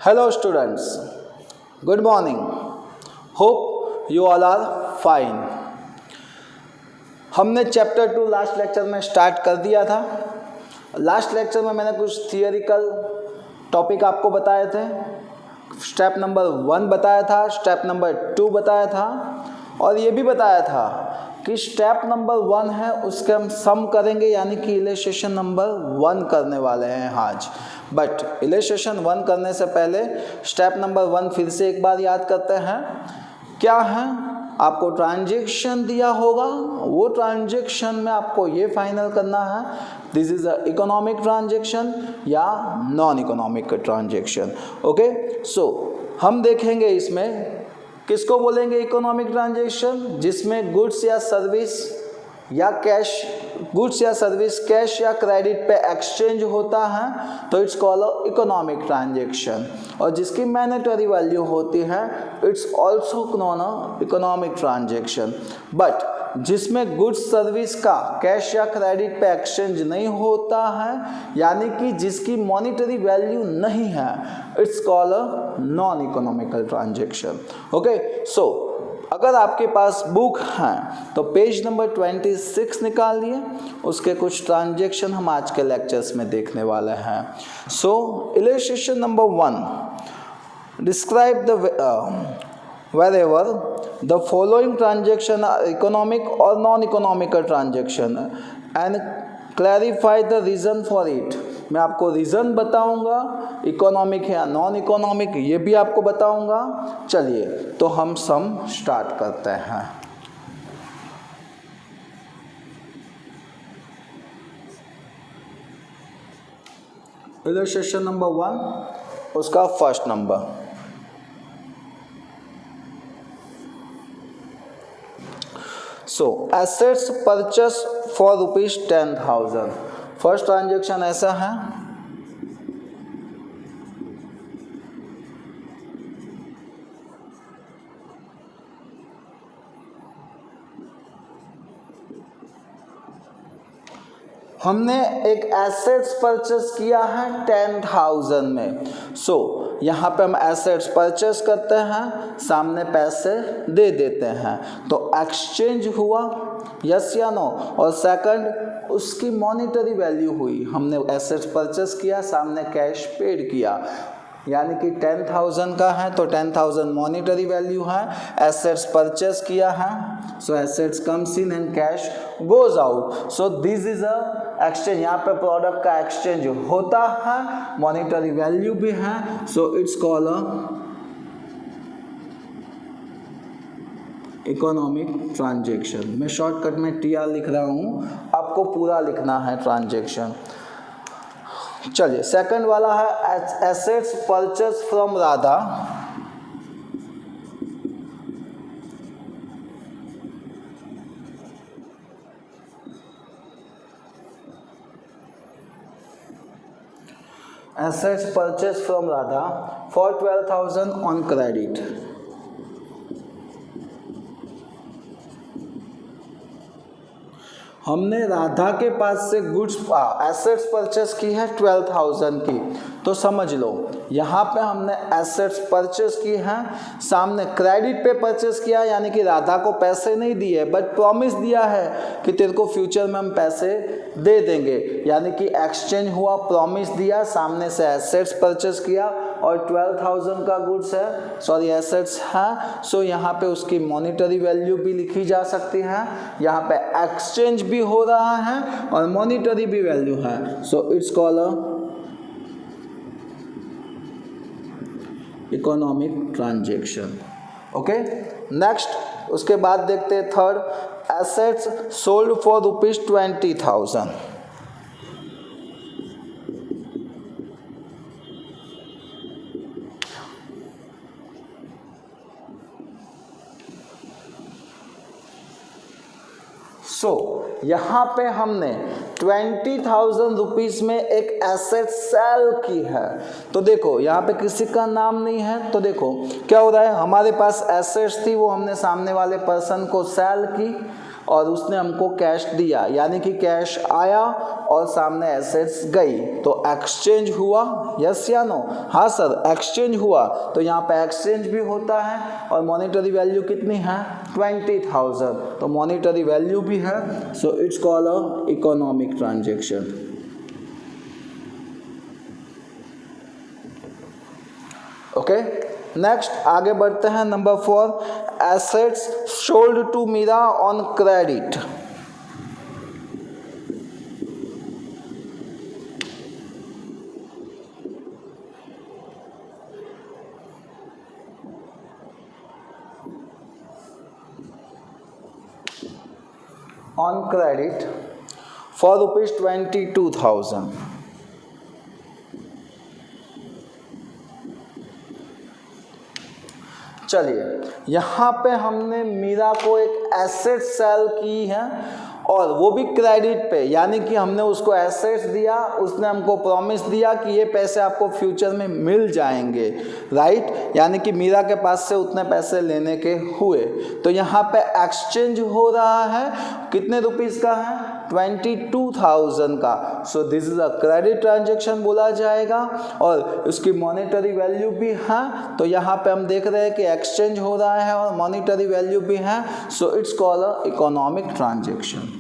Hello students, good morning. Hope you all are fine. हमने chapter 2 last lecture में start कर दिया था। लास्ट लेक्चर में मैंने कुछ थियोरिकल टॉपिक आपको बताए थे। स्टेप नंबर 1 बताया था, स्टेप नंबर 2 बताया था और ये भी बताया था कि स्टेप नंबर 1 है उसके हम सम करेंगे, यानी कि इलस्ट्रेशन नंबर 1 करने वाले हैं आज। बट इलस्ट्रेशन 1 करने से पहले स्टेप नंबर 1 फिर से एक बार याद करते हैं। क्या है, आपको ट्रांजैक्शन दिया होगा, वो ट्रांजैक्शन में आपको ये फाइनल करना है this is a economic transaction या नॉन इकोनॉमिक ट्रांजैक्शन। ओके, सो हम देखेंगे इसमें किसको बोलेंगे इकोनॉमिक ट्रांजैक्शन, जिसमें गुड्स या सर्विस या कैश, गुड्स या सर्विस कैश या क्रेडिट पे एक्सचेंज होता है तो इट्स कॉल्ड इकोनॉमिक ट्रांजैक्शन, और जिसकी मैनेटरी वैल्यू होती है it's also non economic transaction. But जिसमें गुड्स सर्विस का कैश या क्रेडिट पे एक्सचेंज नहीं होता है, यानी कि जिसकी मॉनिटरी वैल्यू नहीं है, it's called non economical transaction. Okay, so अगर आपके पास बुक है तो पेज नंबर 26 निकालिए, उसके कुछ ट्रांजैक्शन हम आज के लेक्चर्स में देखने वाले हैं। So illustration number 1, describe the wherever the following transaction are economic or non-economical transaction and clarify the reason for it। मैं आपको रीज़न बताऊंगा, इकोनॉमिक है या नॉन इकोनॉमिक ये भी आपको बताऊंगा। चलिए तो हम सम स्टार्ट करते हैं। इलस्ट्रेशन नंबर 1 उसका first number, so assets purchase for ₹10,000। First transaction ऐसा है, हमने एक एसेट्स परचेस किया है 10,000 में। सो यहाँ पे हम एसेट्स परचेस करते हैं, सामने पैसे दे देते हैं, तो एक्सचेंज हुआ, यस या नो। और सेकंड उसकी मॉनिटरी वैल्यू हुई, हमने एसेट्स परचेस किया, सामने कैश पेड किया, यानी कि 10,000 का है तो 10,000 मॉनिटरी वैल्यू है, एसेट्स परचेस किया है, so assets comes in and cash goes out. So this is a exchange, यहाँ पे प्रोडक्ट का एक्सचेंज होता है, मॉनिटरी वैल्यू भी है, so it's called a economic transaction. मैं शॉर्टकट में TR लिख रहा हूँ, आपको पूरा लिखना है ट्रांजैक्शन। चलिए सेकंड वाला है assets purchase from Radha, assets purchased from Radha for 12,000 on credit। हमने राधा के पास से गुड्स एसेट्स परचेस की है 12,000 की, तो समझ लो यहाँ पे हमने एसेट्स परचेस की हैं, सामने क्रेडिट पे परचेस किया, यानी कि राधा को पैसे नहीं दिए बट प्रॉमिस दिया है कि तेरे को फ्यूचर में हम पैसे दे देंगे, यानी कि एक्सचेंज हुआ, प्रॉमिस दिया, सामने से एसेट्स परचेस किया और 12,000 का गुड्स है, सॉरी एसेट्स है, सो यहाँ पे उसकी मॉनिटरी वैल्यू भी लिखी जा सकती है, यहाँ पे एक्सचेंज भी हो रहा है और मॉनिटरी भी वैल्यू है, so it's called a economic transaction. Okay, next उसके बाद देखते हैं थर्ड, एसेट्स सोल्ड फॉर ₹20,000। यहाँ पे हमने 20,000 रुपीज़ में एक एसेट सेल की है, तो देखो यहाँ पे किसी का नाम नहीं है, तो देखो क्या हो रहा है, हमारे पास एसेट्स थी वो हमने सामने वाले पर्सन को सेल की, और उसने हमको कैश दिया, यानी कि कैश आया और सामने एसेट्स गई, तो एक्सचेंज हुआ, यस या नो? हाँ सर, एक्सचेंज हुआ, तो यहाँ पे एक्सचेंज भी होता है और मॉनेटरी वैल्यू कितनी है? 20,000, तो मॉनेटरी वैल्यू भी है, so it's called a economic transaction. Okay, next आगे बढ़ते हैं। Number 4, assets sold to Meera on credit. On credit for ₹22,000। चलिए, यहाँ पे हमने मीरा को एक एसेट सेल की है और वो भी क्रेडिट पे, यानी कि हमने उसको एसेट्स दिया, उसने हमको प्रॉमिस दिया कि ये पैसे आपको फ्यूचर में मिल जाएंगे, राइट? यानी कि मीरा के पास से उतने पैसे लेने के हुए, तो यहाँ पे एक्सचेंज हो रहा है, कितने रुपीस का है? 22,000 का। सो this is a credit transaction बोला जाएगा और उसकी मॉनेटरी वैल्यू भी है, तो यहाँ पे हम देख रहे हैं कि एक्सचेंज हो रहा है और मॉनेटरी वैल्यू भी है, so it's called a economic transaction.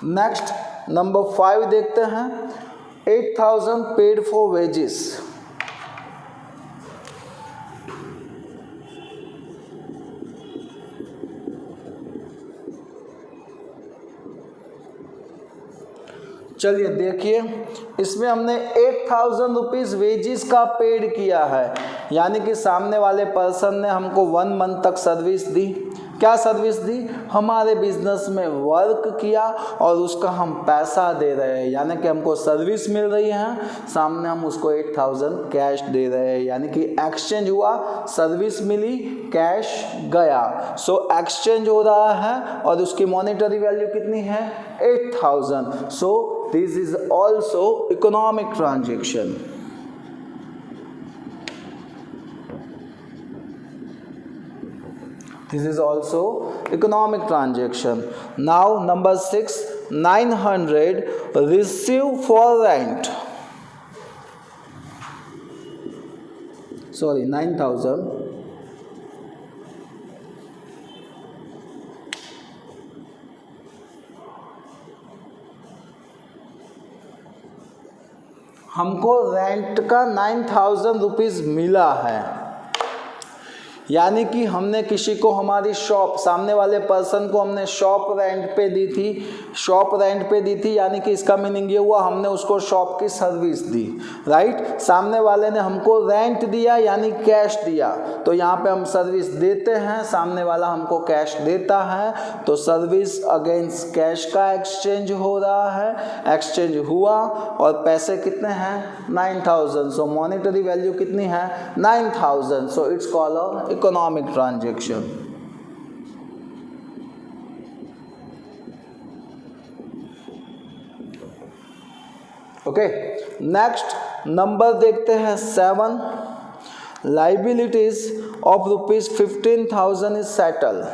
Next number 5 देखते हैं। 8,000 पेड फॉर वेजेस। चलिए देखिए, इसमें हमने 8,000 रुपीज़ वेजिस का पेड किया है, यानी कि सामने वाले पर्सन ने हमको 1 मंथ तक सर्विस दी। क्या सर्विस दी? हमारे बिजनेस में वर्क किया और उसका हम पैसा दे रहे हैं, यानी कि हमको सर्विस मिल रही है, सामने हम उसको 8,000 कैश दे रहे हैं, यानी कि एक्सचेंज हुआ, सर्विस मिली, कैश गया, सो एक्सचेंज हो रहा है और उसकी मॉनेटरी वैल्यू कितनी है? 8,000। सो this is also economic transaction. This is also economic transaction. Now number 6, 900 receive for rent. Sorry, 9,000. हमको रेंट का 9,000 रुपीज़ मिला है, यानी कि हमने किसी को हमारी शॉप, सामने वाले पर्सन को हमने शॉप रेंट पे दी थी, शॉप रेंट पे दी थी, यानी कि इसका मीनिंग ये हुआ हमने उसको शॉप की सर्विस दी, राइट? सामने वाले ने हमको रेंट दिया यानी कैश दिया, तो यहाँ पे हम सर्विस देते हैं, सामने वाला हमको कैश देता है, तो सर्विस अगेंस्ट कैश का एक्सचेंज हो रहा है, एक्सचेंज हुआ और पैसे कितने हैं? 9,000। सो मॉनेटरी वैल्यू कितनी है? 9,000। सो it's called economic transaction. Okay, next number देखते हैं 7, लाइबिलिटीज ऑफ ₹15,000 इज सेटल।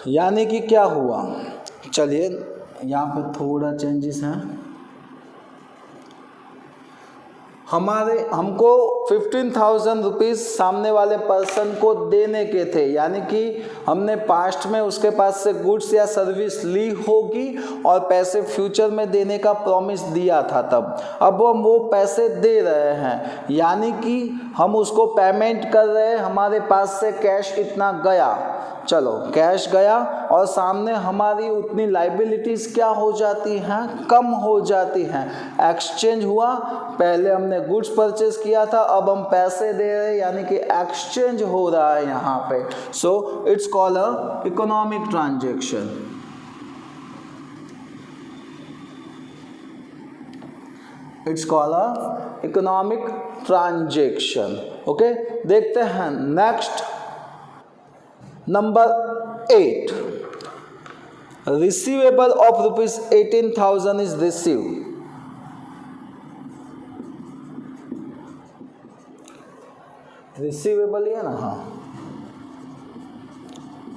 यानी कि क्या हुआ? चलिए यहाँ पे थोड़ा चेंजेस हैं। हमको 15,000 रुपीज़ सामने वाले पर्सन को देने के थे, यानी कि हमने पास्ट में उसके पास से गुड्स या सर्विस ली होगी और पैसे फ्यूचर में देने का प्रॉमिस दिया था तब। अब हम वो पैसे दे रहे हैं, यानी कि हम उसको पेमेंट कर रहे हैं, हमारे पास से कैश इतना गया, चलो कैश गया और सामने हमारी उतनी लाइबिलिटीज़ क्या हो जाती हैं? कम हो जाती हैं। एक्सचेंज हुआ, पहले हमने गुड्स परचेज किया था, अब हम पैसे दे रहे हैं, यानी कि एक्सचेंज हो रहा है यहाँ पे। सो it's called a economic transaction. It's called a economic transaction. Okay, देखते हैं next number 8, receivable of rupees 18,000 is receive. Receivable है ना, हाँ,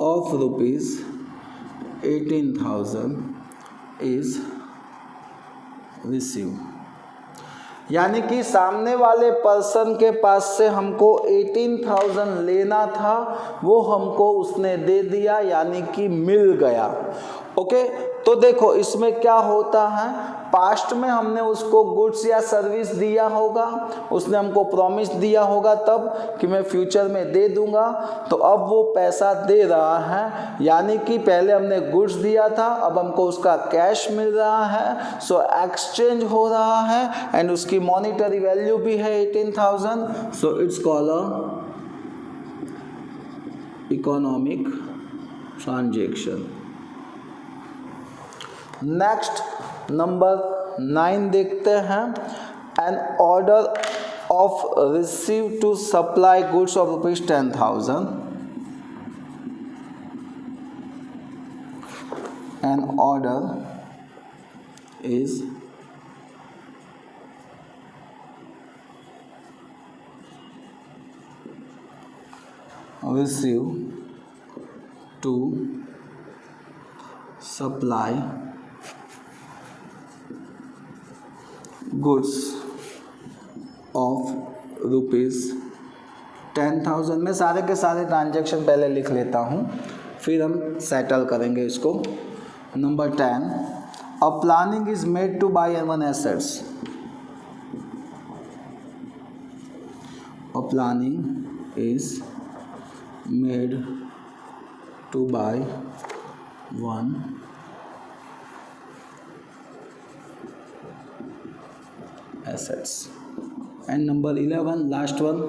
ऑफ रुपीज 18,000 इज रिसीव, यानी कि सामने वाले पर्सन के पास से हमको 18,000 लेना था, वो हमको उसने दे दिया, यानी कि मिल गया। ओके, तो देखो इसमें क्या होता है, पास्ट में हमने उसको गुड्स या सर्विस दिया होगा, उसने हमको प्रॉमिस दिया होगा तब कि मैं फ्यूचर में दे दूंगा, तो अब वो पैसा दे रहा है, यानी कि पहले हमने गुड्स दिया था, अब हमको उसका कैश मिल रहा है, सो एक्सचेंज हो रहा है एंड उसकी मॉनिटरी वैल्यू भी है 18,000, so it's called a economic transaction. Next number 9 देखते हैं, an order of receive to supply goods of rupees 10,000, an order is receive to supply goods of rupees 10,000। मैं सारे के सारे ट्रांजैक्शन पहले लिख लेता हूँ, फिर हम सेटल करेंगे इसको। Number 10, a planning is made to buy one assets, a planning is made to buy one assets। and number 11, last one,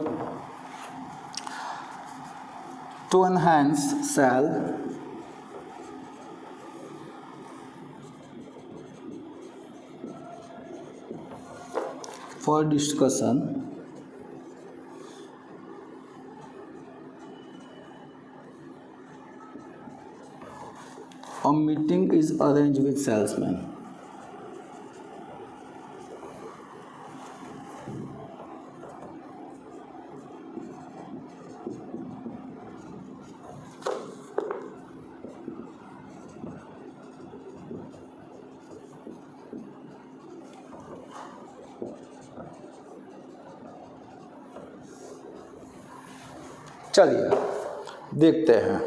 to enhance sell for discussion a meeting is arranged with salesman। चलिए देखते हैं।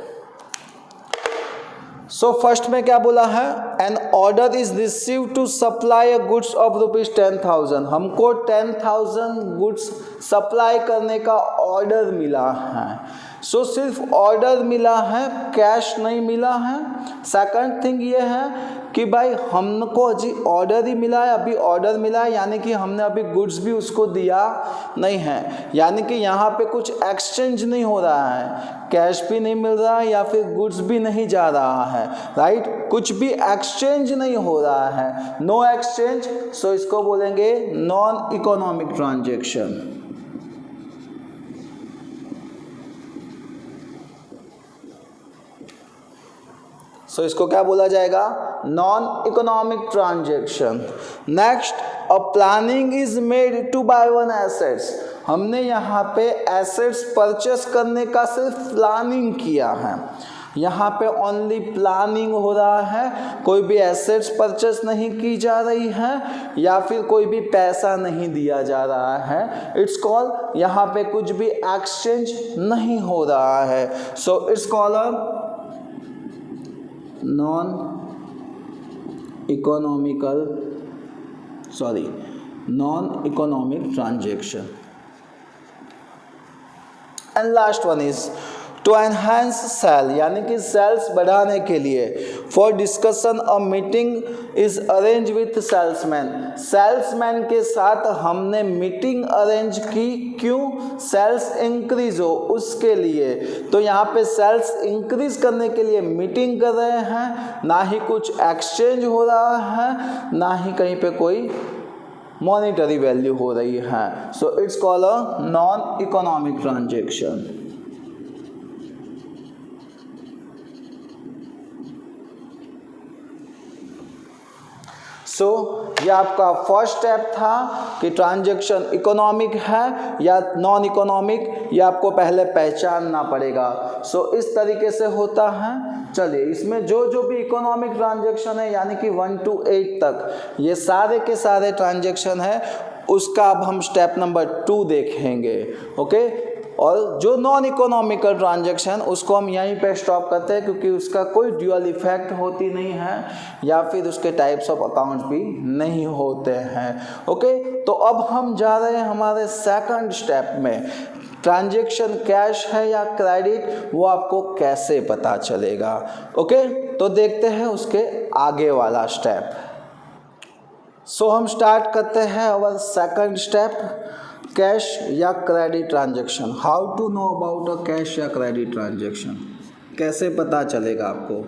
So first में क्या बोला है, an order is receive to supply a goods of rupees 10,000। हमको 10,000 goods supply करने का ऑर्डर मिला है। सो सिर्फ ऑर्डर मिला है, कैश नहीं मिला है। सेकंड थिंग ये है कि भाई हमको अभी ऑर्डर ही मिला है, अभी ऑर्डर मिला है, यानी कि हमने अभी गुड्स भी उसको दिया नहीं है, यानी कि यहाँ पे कुछ एक्सचेंज नहीं हो रहा है, कैश भी नहीं मिल रहा है या फिर गुड्स भी नहीं जा रहा है, राइट, कुछ भी एक्सचेंज नहीं हो रहा है, नो एक्सचेंज। सो इसको बोलेंगे नॉन इकोनॉमिक ट्रांजैक्शन। सो इसको क्या बोला जाएगा, non economic transaction. Next, a planning is made to buy one assets. हमने यहाँ पे एसेट्स परचेस करने का सिर्फ प्लानिंग किया है, यहाँ पे ओनली प्लानिंग हो रहा है, कोई भी एसेट्स परचेस नहीं की जा रही है या फिर कोई भी पैसा नहीं दिया जा रहा है। इट्स कॉल, यहाँ पे कुछ भी एक्सचेंज नहीं हो रहा है। So it's call a non economic transaction. And last one is to enhance sale, यानी कि सेल्स बढ़ाने के लिए। For discussion a meeting is arrange with salesman. Salesman के साथ हमने मीटिंग अरेंज की, क्यों, सेल्स इंक्रीज हो उसके लिए। तो यहाँ पे सेल्स इंक्रीज करने के लिए मीटिंग कर रहे हैं, ना ही कुछ एक्सचेंज हो रहा है, ना ही कहीं पे कोई मॉनिटरी वैल्यू हो रही है। So it's called a non economic transaction. So ये आपका फर्स्ट स्टेप था कि ट्रांजैक्शन इकोनॉमिक है या नॉन इकोनॉमिक, ये आपको पहले पहचानना पड़ेगा। सो इस तरीके से होता है। चलिए इसमें जो भी इकोनॉमिक ट्रांजैक्शन है यानी कि 1 to 8 तक ये सारे के सारे ट्रांजैक्शन है, उसका अब हम स्टेप नंबर 2 देखेंगे। ओके, और जो नॉन इकोनॉमिकल ट्रांजैक्शन उसको हम यहीं पे स्टॉप करते हैं क्योंकि उसका कोई ड्यूअल इफेक्ट होती नहीं है या फिर उसके टाइप्स ऑफ अकाउंट्स भी नहीं होते हैं। ओके, तो अब हम जा रहे हैं हमारे सेकंड स्टेप में। ट्रांजैक्शन कैश है या क्रेडिट वो आपको कैसे पता चलेगा। ओके, तो देखते हैं उसके आगे वाला स्टेप। सो हम स्टार्ट करते हैं अवर सेकंड स्टेप, कैश या credit transaction. How to know about a cash या क्रेडिट ट्रांजैक्शन, कैसे पता चलेगा आपको।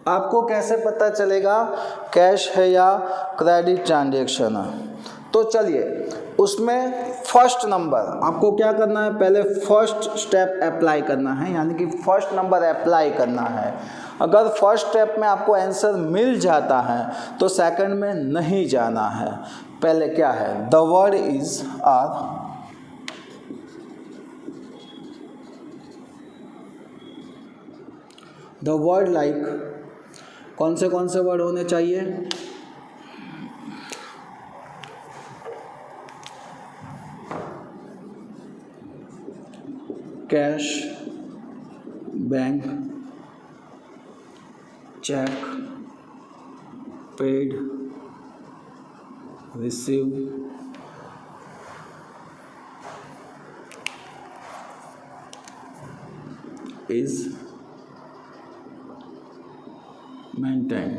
आपको कैसे पता चलेगा कैश है या क्रेडिट ट्रांजैक्शन है। तो चलिए उसमें फर्स्ट नंबर आपको क्या करना है, पहले फर्स्ट स्टेप अप्लाई करना है, यानी कि फर्स्ट नंबर अप्लाई करना है। अगर फर्स्ट स्टेप में आपको आंसर मिल जाता है तो सेकंड में नहीं जाना है। पहले क्या है, the word is are, the word like, कौन से वर्ड होने चाहिए, cash, bank, cheque, paid, receive, is, maintain.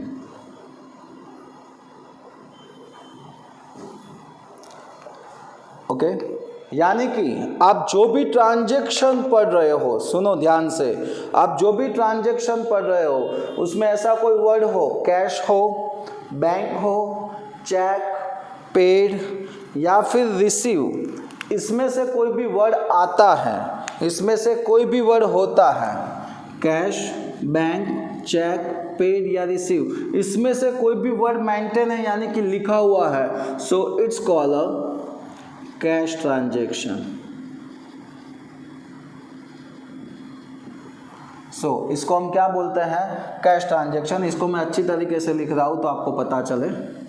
Okay, यानी कि आप जो भी ट्रांजैक्शन पढ़ रहे हो, सुनो ध्यान से, आप जो भी ट्रांजैक्शन पढ़ रहे हो उसमें ऐसा कोई वर्ड हो, कैश हो, बैंक हो, चेक, पेड या फिर रिसीव, इसमें से कोई भी वर्ड आता है, इसमें से कोई भी वर्ड होता है, कैश, बैंक, चेक, पेड या रिसीव, इसमें से कोई भी वर्ड मेंटेन है यानी कि लिखा हुआ है, so it's called a cash transaction. So इसको हम क्या बोलते हैं, कैश ट्रांजैक्शन। इसको मैं अच्छी तरीके से लिख रहा हूं तो आपको पता चले।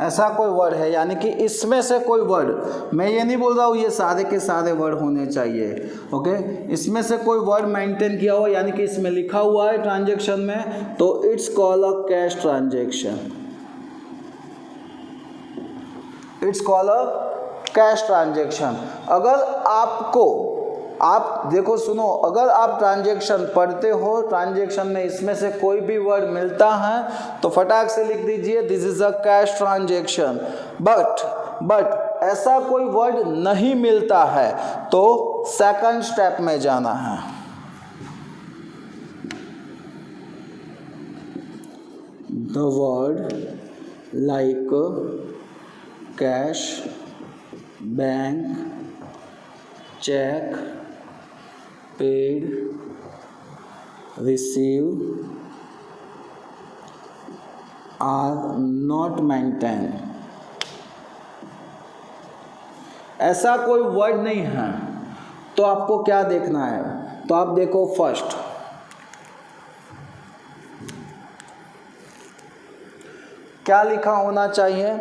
ऐसा कोई वर्ड है यानी कि इसमें से कोई वर्ड, मैं ये नहीं बोल रहा हूँ ये सारे के सारे वर्ड होने चाहिए। ओके, इसमें से कोई वर्ड मेंटेन किया हुआ यानी कि इसमें लिखा हुआ है ट्रांजैक्शन में, तो it's called a cash transaction. It's called a cash transaction. अगर आपको, आप देखो सुनो, अगर आप ट्रांजैक्शन पढ़ते हो, ट्रांजैक्शन में इसमें से कोई भी वर्ड मिलता है तो फटाक से लिख दीजिए this is a cash transaction. But ऐसा कोई वर्ड नहीं मिलता है तो सेकंड स्टेप में जाना है। The word like cash, bank, cheque, paid, receive are not maintain. ऐसा कोई वर्ड नहीं है तो आपको क्या देखना है, तो आप देखो फर्स्ट, क्या लिखा होना चाहिए?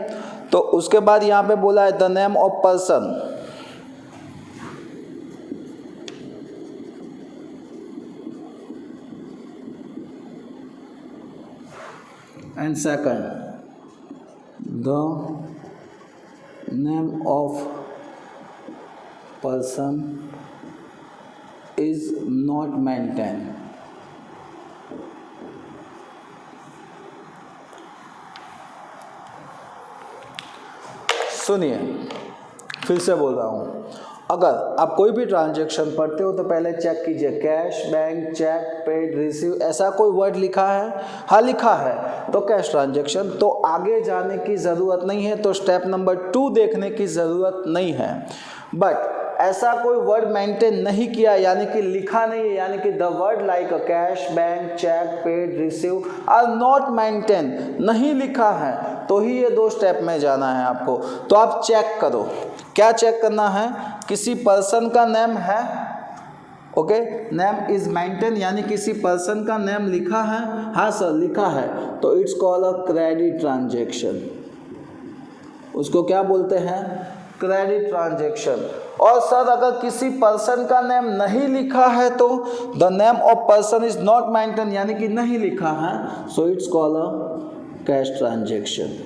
तो उसके बाद यहाँ पे बोला है the name of person, and second the name of person is not maintained. सुनिए, फिर से बोल रहा हूँ, अगर आप कोई भी ट्रांजैक्शन पढ़ते हो तो पहले चेक कीजिए cash, bank, cheque, paid, receive, ऐसा कोई वर्ड लिखा है? हाँ लिखा है, तो कैश ट्रांजैक्शन, तो आगे जाने की ज़रूरत नहीं है, तो स्टेप नंबर 2 देखने की ज़रूरत नहीं है। बट ऐसा कोई वर्ड मेंटेन नहीं किया, यानी कि लिखा नहीं है, यानी कि the word like cash, bank, cheque, paid, receive are not maintain, नहीं लिखा है, तो ही ये 2 स्टेप में जाना है आपको। तो आप चेक करो, क्या चेक करना है? किसी पर्सन का नेम है, ओके, नेम इज मेंटेन, यानी किसी पर्सन का नेम लिखा है? हाँ सर लिखा है, तो it's called a credit transaction. उसको क्या बोलते हैं? Credit transaction. और सर अगर किसी पर्सन का नेम नहीं लिखा है तो the name of person is not maintain, यानी कि नहीं लिखा है, so it's called a cash transaction.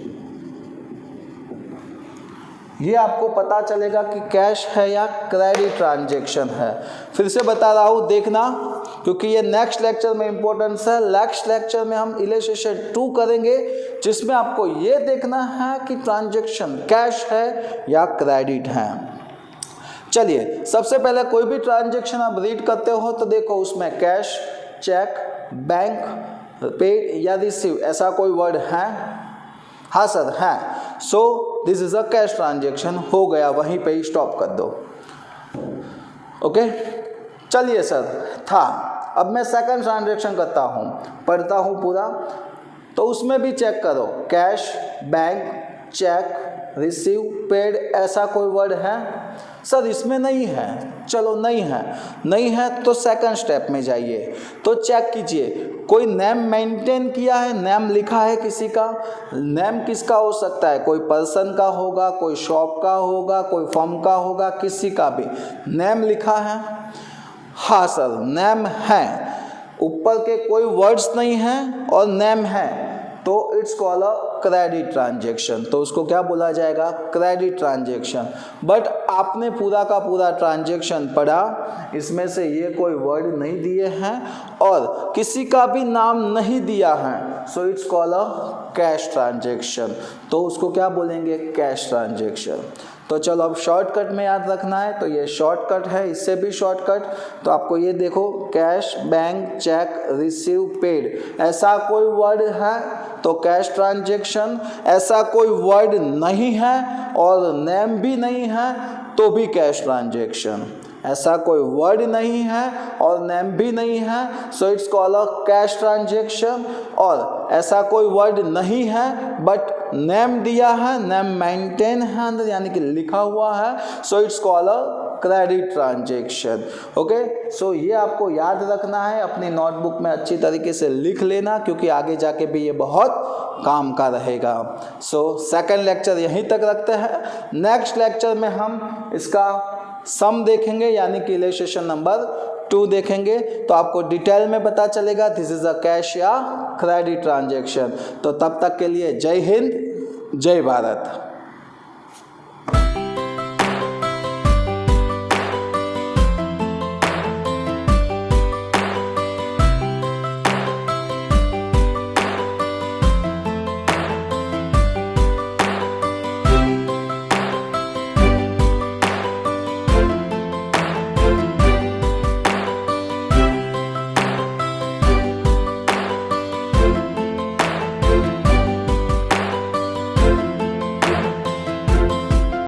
ये आपको पता चलेगा कि कैश है या क्रेडिट ट्रांजैक्शन है। फिर से बता रहा हूँ, देखना, क्योंकि ये नेक्स्ट लेक्चर में इंपॉर्टेंस है। नेक्स्ट लेक्चर में हम इलस्ट्रेशन 2 करेंगे, जिसमें आपको ये देखना है कि ट्रांजैक्शन कैश है या क्रेडिट है। चलिए, सबसे पहले कोई भी ट्रांजैक्शन आप रीड करते हो तो देखो उसमें कैश, चेक, बैंक, पेड या रिसीव ऐसा कोई वर्ड है? हाँ सर है, सो this is a cash transaction. हो गया, वहीं पे ही स्टॉप कर दो। ओके, चलिए सर था। अब मैं सेकंड ट्रांजैक्शन करता हूँ, पढ़ता हूँ पूरा, तो उसमें भी चेक करो, cash, bank, cheque, receive, paid, ऐसा कोई वर्ड है? सर इसमें नहीं है। चलो नहीं है, नहीं है तो सेकंड स्टेप में जाइए, तो चेक कीजिए कोई नेम मेंटेन किया है, नेम लिखा है किसी का? नेम किसका हो सकता है? कोई पर्सन का होगा, कोई शॉप का होगा, कोई फर्म का होगा, किसी का भी नेम लिखा है? हाँ सर नेम है, ऊपर के कोई वर्ड्स नहीं हैं और नेम है, तो it's called a credit transaction. तो उसको क्या बोला जाएगा? Credit transaction. बट आपने पूरा का पूरा ट्रांजैक्शन पढ़ा, इसमें से ये कोई वर्ड नहीं दिए हैं और किसी का भी नाम नहीं दिया है, so it's called a cash transaction. तो उसको क्या बोलेंगे? Cash transaction. तो चलो अब शॉर्टकट में याद रखना है, तो ये शॉर्टकट है, इससे भी शॉर्टकट। तो आपको ये देखो, cash, bank, cheque, receive, paid, ऐसा कोई वर्ड है तो कैश ट्रांजैक्शन, ऐसा कोई वर्ड नहीं है और नेम भी नहीं है तो भी कैश ट्रांजैक्शन, ऐसा कोई वर्ड नहीं है और नेम भी नहीं है, so it's called a cash transaction. और ऐसा कोई वर्ड नहीं है बट नेम दिया है, नेम मेंटेन है अंदर, यानी कि लिखा हुआ है, so it's called a credit transaction. Okay, so ये आपको याद रखना है, अपनी नोटबुक में अच्छी तरीके से लिख लेना, क्योंकि आगे जाके भी ये बहुत काम का रहेगा। सो सेकंड लेक्चर यहीं तक रखते हैं। नेक्स्ट लेक्चर में हम इसका सम देखेंगे, यानी कि इलस्ट्रेशन नंबर 2 देखेंगे, तो आपको डिटेल में पता चलेगा दिस इज अ कैश या क्रेडिट ट्रांजैक्शन। तो तब तक के लिए जय हिंद, जय भारत।